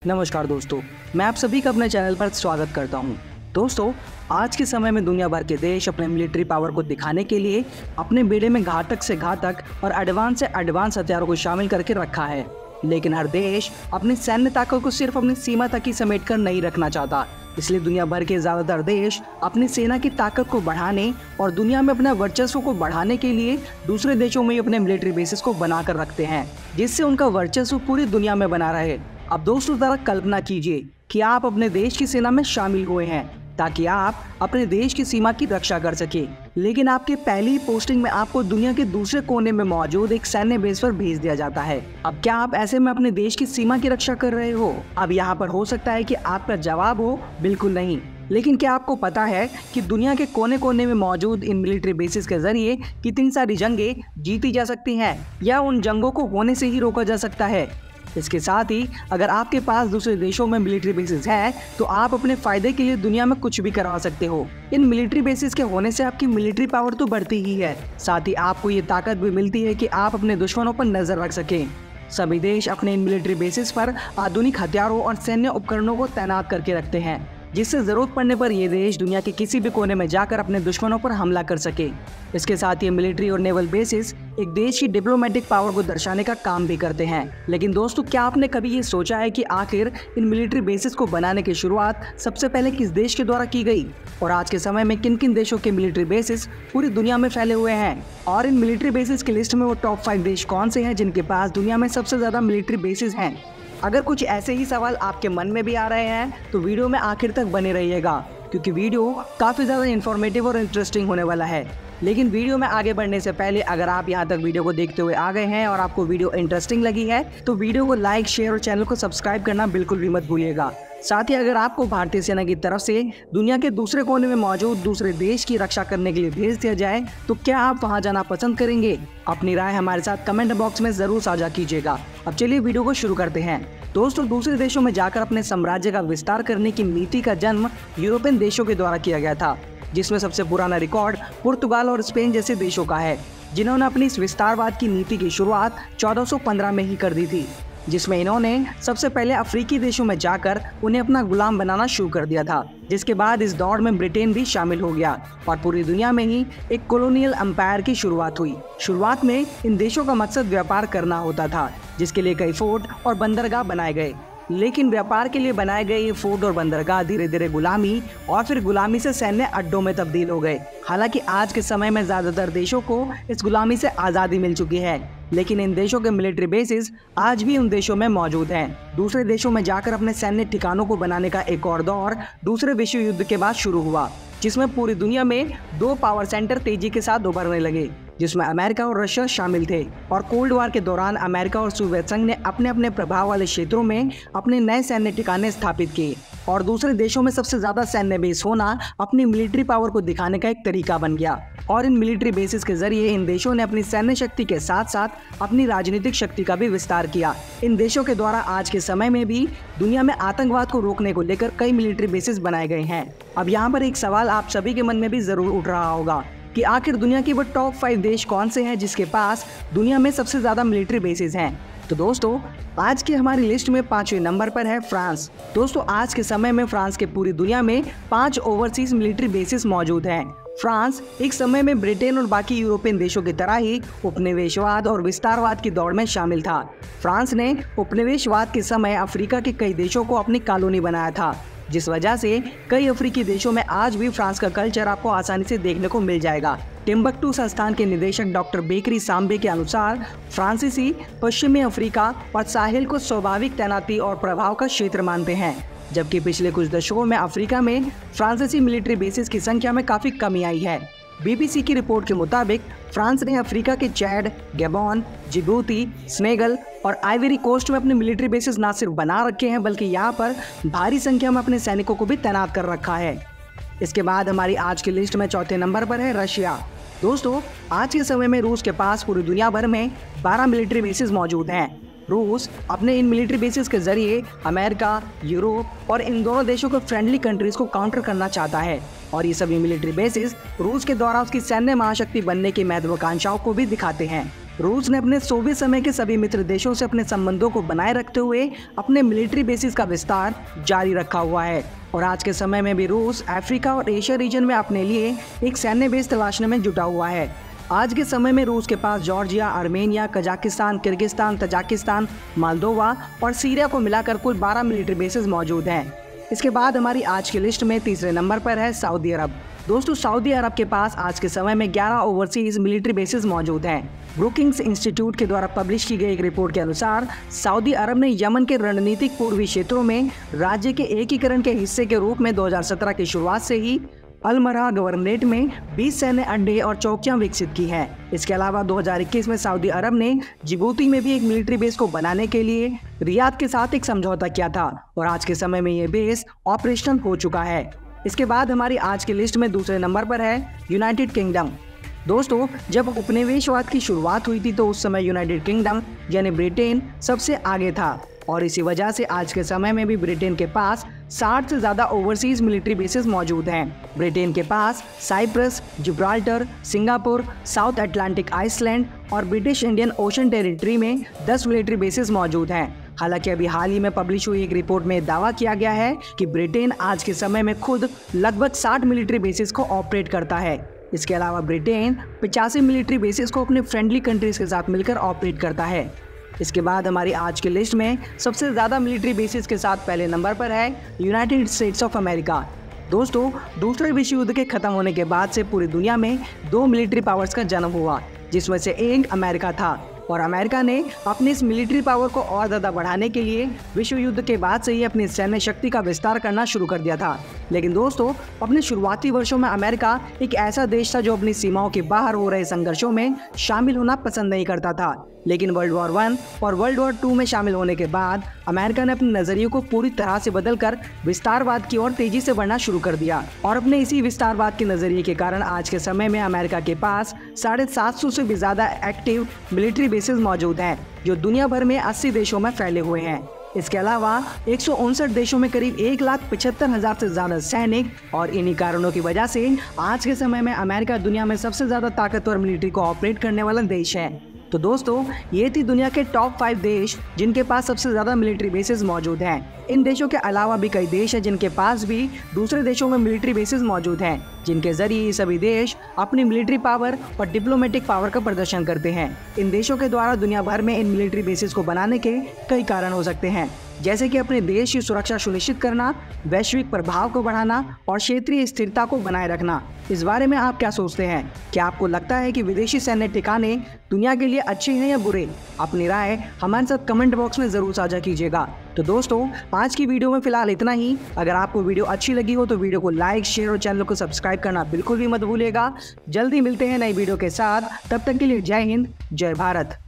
नमस्कार दोस्तों, मैं आप सभी का अपने चैनल पर स्वागत करता हूं। दोस्तों, आज के समय में दुनिया भर के देश अपने मिलिट्री पावर को दिखाने के लिए अपने बेड़े में घातक से घातक और एडवांस से एडवांस हथियारों को शामिल करके रखा है। लेकिन हर देश अपनी सैन्य ताकत को सिर्फ अपनी सीमा तक ही समेट कर नहीं रखना चाहता। इसलिए दुनिया भर के ज्यादातर देश अपनी सेना की ताकत को बढ़ाने और दुनिया में अपने वर्चस्व को बढ़ाने के लिए दूसरे देशों में अपने मिलिट्री बेसिस को बनाकर रखते हैं, जिससे उनका वर्चस्व पूरी दुनिया में बना रहे। अब दोस्तों, जरा कल्पना कीजिए कि आप अपने देश की सेना में शामिल हुए हैं ताकि आप अपने देश की सीमा की रक्षा कर सके, लेकिन आपके पहली पोस्टिंग में आपको दुनिया के दूसरे कोने में मौजूद एक सैन्य बेस पर भेज दिया जाता है। अब क्या आप ऐसे में अपने देश की सीमा की रक्षा कर रहे हो? अब यहाँ पर हो सकता है कि आपका जवाब हो बिल्कुल नहीं। लेकिन क्या आपको पता है कि दुनिया के कोने कोने में मौजूद इन मिलिट्री बेसिस के जरिए कितनी सारी जंगें जीती जा सकती हैं या उन जंगों को होने से ही रोका जा सकता है? इसके साथ ही अगर आपके पास दूसरे देशों में मिलिट्री बेसिस है तो आप अपने फायदे के लिए दुनिया में कुछ भी करवा सकते हो। इन मिलिट्री बेसिस के होने से आपकी मिलिट्री पावर तो बढ़ती ही है, साथ ही आपको ये ताकत भी मिलती है कि आप अपने दुश्मनों पर नजर रख सकें। सभी देश अपने इन मिलिट्री बेसिस पर आधुनिक हथियारों और सैन्य उपकरणों को तैनात करके रखते हैं, जिससे जरूरत पड़ने पर ये देश दुनिया के किसी भी कोने में जाकर अपने दुश्मनों पर हमला कर सके। इसके साथ ये मिलिट्री और नेवल बेसिस एक देश की डिप्लोमेटिक पावर को दर्शाने का काम भी करते हैं। लेकिन दोस्तों, क्या आपने कभी ये सोचा है कि आखिर इन मिलिट्री बेसिस को बनाने की शुरुआत सबसे पहले किस देश के द्वारा की गई और आज के समय में किन किन देशों के मिलिट्री बेसिस पूरी दुनिया में फैले हुए हैं? और इन मिलिट्री बेसिस की लिस्ट में वो टॉप 5 देश कौन से हैं जिनके पास दुनिया में सबसे ज्यादा मिलिट्री बेसिस हैं? अगर कुछ ऐसे ही सवाल आपके मन में भी आ रहे हैं तो वीडियो में आखिर तक बने रहिएगा, क्योंकि वीडियो काफ़ी ज़्यादा इन्फॉर्मेटिव और इंटरेस्टिंग होने वाला है। लेकिन वीडियो में आगे बढ़ने से पहले अगर आप यहाँ तक वीडियो को देखते हुए आ गए हैं और आपको वीडियो इंटरेस्टिंग लगी है तो वीडियो को लाइक, शेयर और चैनल को सब्सक्राइब करना बिल्कुल भी मत भूलिएगा। साथ ही अगर आपको भारतीय सेना की तरफ से दुनिया के दूसरे कोने में मौजूद दूसरे देश की रक्षा करने के लिए भेज दिया जाए तो क्या आप वहां जाना पसंद करेंगे? अपनी राय हमारे साथ कमेंट बॉक्स में जरूर साझा कीजिएगा। अब चलिए वीडियो को शुरू करते हैं। दोस्तों, दूसरे देशों में जाकर अपने साम्राज्य का विस्तार करने की नीति का जन्म यूरोपियन देशों के द्वारा किया गया था, जिसमें सबसे पुराना रिकॉर्ड पुर्तगाल और स्पेन जैसे देशों का है, जिन्होंने अपनी इस विस्तारवाद की नीति की शुरुआत 1415 में ही कर दी थी, जिसमें इन्होंने सबसे पहले अफ्रीकी देशों में जाकर उन्हें अपना गुलाम बनाना शुरू कर दिया था। जिसके बाद इस दौड़ में ब्रिटेन भी शामिल हो गया और पूरी दुनिया में ही एक कॉलोनियल एम्पायर की शुरुआत हुई। शुरुआत में इन देशों का मकसद व्यापार करना होता था, जिसके लिए कई फोर्ट और बंदरगाह बनाए गए। लेकिन व्यापार के लिए बनाए गए ये फोर्ट और बंदरगाह धीरे धीरे गुलामी और फिर गुलामी से सैन्य अड्डों में तब्दील हो गए। हालांकि आज के समय में ज्यादातर देशों को इस गुलामी से आज़ादी मिल चुकी है, लेकिन इन देशों के मिलिट्री बेसिस आज भी उन देशों में मौजूद हैं। दूसरे देशों में जाकर अपने सैन्य ठिकानों को बनाने का एक और दौर दूसरे विश्व युद्ध के बाद शुरू हुआ, जिसमें पूरी दुनिया में 2 पावर सेंटर तेजी के साथ उभरने लगे, जिसमें अमेरिका और रशिया शामिल थे। और कोल्ड वॉर के दौरान अमेरिका और सोवियत संघ ने अपने अपने प्रभाव वाले क्षेत्रों में अपने नए सैन्य ठिकाने स्थापित किए और दूसरे देशों में सबसे ज्यादा सैन्य बेस होना अपनी मिलिट्री पावर को दिखाने का एक तरीका बन गया। और इन मिलिट्री बेसिस के जरिए इन देशों ने अपनी सैन्य शक्ति के साथ साथ अपनी राजनीतिक शक्ति का भी विस्तार किया। इन देशों के द्वारा आज के समय में भी दुनिया में आतंकवाद को रोकने को लेकर कई मिलिट्री बेसिस बनाए गए हैं। अब यहाँ पर एक सवाल आप सभी के मन में भी जरूर उठ रहा होगा कि आखिर दुनिया के वो टॉप 5 देश कौन से हैं जिसके पास दुनिया में सबसे ज्यादा मिलिट्री बेसिस हैं? तो दोस्तों, आज की हमारी लिस्ट में 5वें नंबर पर है फ्रांस। दोस्तों, आज के समय में फ्रांस के पूरी दुनिया में 5 ओवरसीज मिलिट्री बेसिस मौजूद हैं। फ्रांस एक समय में ब्रिटेन और बाकी यूरोपियन देशों की तरह ही उपनिवेशवाद और विस्तारवाद की दौड़ में शामिल था। फ्रांस ने उपनिवेशवाद के समय अफ्रीका के कई देशों को अपनी कॉलोनी बनाया था, जिस वजह से कई अफ्रीकी देशों में आज भी फ्रांस का कल्चर आपको आसानी से देखने को मिल जाएगा। टिम्बकटू संस्थान के निदेशक डॉक्टर बेकरी सांबे के अनुसार फ्रांसीसी पश्चिमी अफ्रीका और साहिल को स्वाभाविक तैनाती और प्रभाव का क्षेत्र मानते हैं, जबकि पिछले कुछ दशकों में अफ्रीका में फ्रांसीसी मिलिट्री बेसिस की संख्या में काफी कमी आई है। बीबीसी की रिपोर्ट के मुताबिक फ्रांस ने अफ्रीका के चैड, गैबोन, जिबूती, सेनेगल और आइवरी कोस्ट में अपने मिलिट्री बेसिस न सिर्फ बना रखे हैं बल्कि यहाँ पर भारी संख्या में अपने सैनिकों को भी तैनात कर रखा है। इसके बाद हमारी आज की लिस्ट में 4थे नंबर पर है रशिया। दोस्तों, आज के समय में रूस के पास पूरी दुनिया भर में 12 मिलिट्री बेसिस मौजूद हैं। रूस अपने इन मिलिट्री बेसिस के जरिए अमेरिका, यूरोप और इन दोनों देशों के फ्रेंडली कंट्रीज को काउंटर करना चाहता है और ये सभी मिलिट्री बेसिस रूस के द्वारा उसकी सैन्य महाशक्ति बनने की महत्वाकांक्षाओं को भी दिखाते हैं। रूस ने अपने सोवियत समय के सभी मित्र देशों से अपने संबंधों को बनाए रखते हुए अपने मिलिट्री बेसिस का विस्तार जारी रखा हुआ है और आज के समय में भी रूस अफ्रीका और एशिया रीजन में अपने लिए एक सैन्य बेस तलाशने में जुटा हुआ है। आज के समय में रूस के पास Georgia, Armenia, Kazakhstan, Kyrgyzstan, Tajikistan, Moldova और सीरिया को मिलाकर कुल 12 मिलिट्री बेसिस मौजूद हैं। इसके बाद हमारी आज की लिस्ट में तीसरे नंबर पर है सऊदी अरब। दोस्तों, सऊदी अरब के पास आज के समय में 11 ओवरसीज मिलिट्री बेसिस मौजूद हैं। ब्रुकिंग्स इंस्टीट्यूट के द्वारा पब्लिश की गई एक रिपोर्ट के अनुसार सऊदी अरब ने यमन के रणनीतिक पूर्वी क्षेत्रों में राज्य के एकीकरण के हिस्से के रूप में 2017 की शुरुआत से ही अल-मरहा गवर्नरेट में 20 सैन्य अड्डे और चौकियां विकसित की हैं। इसके अलावा 2021 में सऊदी अरब ने जिबूती में भी एक मिलिट्री बेस को बनाने के लिए रियाद के साथ एक समझौता किया था और आज के समय में ये बेस ऑपरेशनल हो चुका है। इसके बाद हमारी आज की लिस्ट में दूसरे नंबर पर है यूनाइटेड किंगडम। दोस्तों, जब उपनिवेशवाद की शुरुआत हुई थी तो उस समय यूनाइटेड किंगडम यानी ब्रिटेन सबसे आगे था और इसी वजह से आज के समय में भी ब्रिटेन के पास 60 से ज़्यादा ओवरसीज मिलिट्री बेसिस मौजूद हैं। ब्रिटेन के पास Cyprus, Gibraltar, Singapore, South Atlantic island और ब्रिटिश इंडियन ओशन टेरिटरी में 10 मिलिट्री बेसिस मौजूद हैं। हालांकि अभी हाल ही में पब्लिश हुई एक रिपोर्ट में दावा किया गया है कि ब्रिटेन आज के समय में खुद लगभग 60 मिलिट्री बेसिस को ऑपरेट करता है। इसके अलावा ब्रिटेन 85 मिलिट्री बेसिस को अपने फ्रेंडली कंट्रीज के साथ मिलकर ऑपरेट करता है। इसके बाद हमारी आज की लिस्ट में सबसे ज़्यादा मिलिट्री बेसिस के साथ पहले नंबर पर है यूनाइटेड स्टेट्स ऑफ अमेरिका। दोस्तों, दूसरे विश्व युद्ध के खत्म होने के बाद से पूरी दुनिया में 2 मिलिट्री पावर्स का जन्म हुआ, जिसमें से एक अमेरिका था और अमेरिका ने अपनी इस मिलिट्री पावर को और ज़्यादा बढ़ाने के लिए विश्व युद्ध के बाद से ही अपनी सैन्य शक्ति का विस्तार करना शुरू कर दिया था। लेकिन दोस्तों, अपने शुरुआती वर्षों में अमेरिका एक ऐसा देश था जो अपनी सीमाओं के बाहर हो रहे संघर्षों में शामिल होना पसंद नहीं करता था। लेकिन वर्ल्ड वॉर 1 और वर्ल्ड वॉर 2 में शामिल होने के बाद अमेरिका ने अपने नजरिए को पूरी तरह से बदलकर विस्तारवाद की ओर तेजी से बढ़ना शुरू कर दिया और अपने इसी विस्तारवाद के नजरिए के कारण आज के समय में अमेरिका के पास 750 से भी ज्यादा एक्टिव मिलिट्री बेसिस मौजूद हैं, जो दुनिया भर में 80 देशों में फैले हुए हैं। इसके अलावा 159 देशों में करीब 1,75,000 से ज्यादा सैनिक और इन्हीं कारणों की वजह से आज के समय में अमेरिका दुनिया में सबसे ज्यादा ताकतवर मिलिट्री को ऑपरेट करने वाला देश है। तो दोस्तों, ये थी दुनिया के टॉप 5 देश जिनके पास सबसे ज़्यादा मिलिट्री बेसिस मौजूद हैं। इन देशों के अलावा भी कई देश हैं जिनके पास भी दूसरे देशों में मिलिट्री बेसिस मौजूद हैं, जिनके जरिए ये सभी देश अपनी मिलिट्री पावर और डिप्लोमेटिक पावर का प्रदर्शन करते हैं। इन देशों के द्वारा दुनिया भर में इन मिलिट्री बेसिस को बनाने के कई कारण हो सकते हैं, जैसे कि अपने देश की सुरक्षा सुनिश्चित करना, वैश्विक प्रभाव को बढ़ाना और क्षेत्रीय स्थिरता को बनाए रखना। इस बारे में आप क्या सोचते हैं? क्या आपको लगता है कि विदेशी सैन्य ठिकाने दुनिया के लिए अच्छे हैं या बुरे? अपनी राय हमारे साथ कमेंट बॉक्स में ज़रूर साझा कीजिएगा। तो दोस्तों, आज की वीडियो में फिलहाल इतना ही। अगर आपको वीडियो अच्छी लगी हो तो वीडियो को लाइक, शेयर और चैनल को सब्सक्राइब करना बिल्कुल भी मत भूलिएगा। जल्दी मिलते हैं नई वीडियो के साथ, तब तक के लिए जय हिंद, जय भारत।